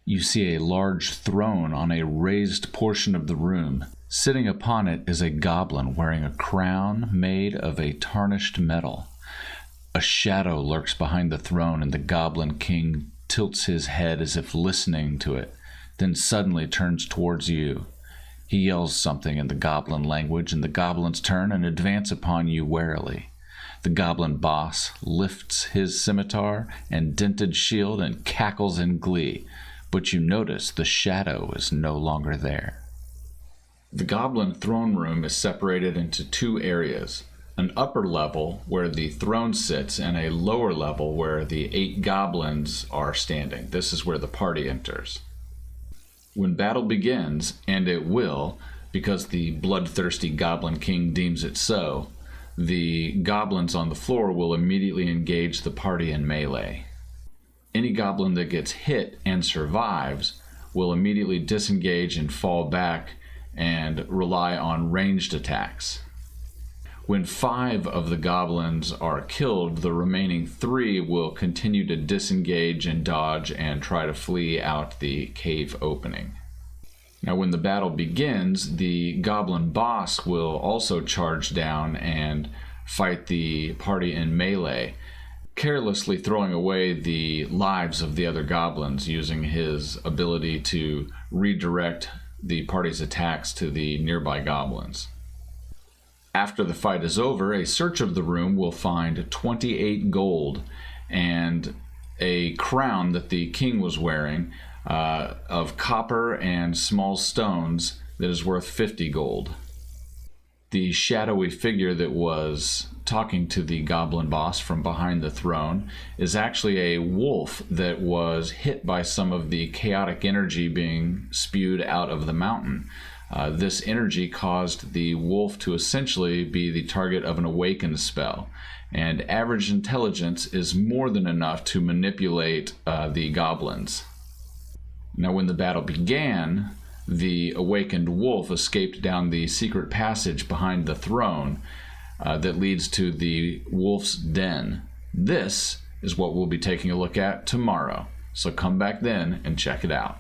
You see a large throne on a raised portion of the room. Sitting upon it is a goblin wearing a crown made of a tarnished metal. A shadow lurks behind the throne, and the Goblin King tilts his head as if listening to it, then suddenly turns towards you. He yells something in the goblin language, and the goblins turn and advance upon you warily. The Goblin Boss lifts his scimitar and dented shield and cackles in glee, but you notice the shadow is no longer there. The Goblin throne room is separated into two areas, an upper level where the throne sits and a lower level where the 8 goblins are standing. This is where the party enters. When battle begins, and it will, because the bloodthirsty Goblin King deems it so, the goblins on the floor will immediately engage the party in melee. Any goblin that gets hit and survives will immediately disengage and fall back and rely on ranged attacks. When 5 of the goblins are killed, the remaining 3 will continue to disengage and dodge and try to flee out the cave opening. Now, when the battle begins, the Goblin Boss will also charge down and fight the party in melee, carelessly throwing away the lives of the other goblins using his ability to redirect the party's attacks to the nearby goblins. After the fight is over, a search of the room will find 28 gold and a crown that the king was wearing of copper and small stones that is worth 50 gold. The shadowy figure that was talking to the Goblin Boss from behind the throne is actually a wolf that was hit by some of the chaotic energy being spewed out of the mountain. This energy caused the wolf to essentially be the target of an awakened spell, and average intelligence is more than enough to manipulate the goblins. Now, when the battle began, the awakened wolf escaped down the secret passage behind the throne that leads to the wolf's den. This is what we'll be taking a look at tomorrow, so come back then and check it out.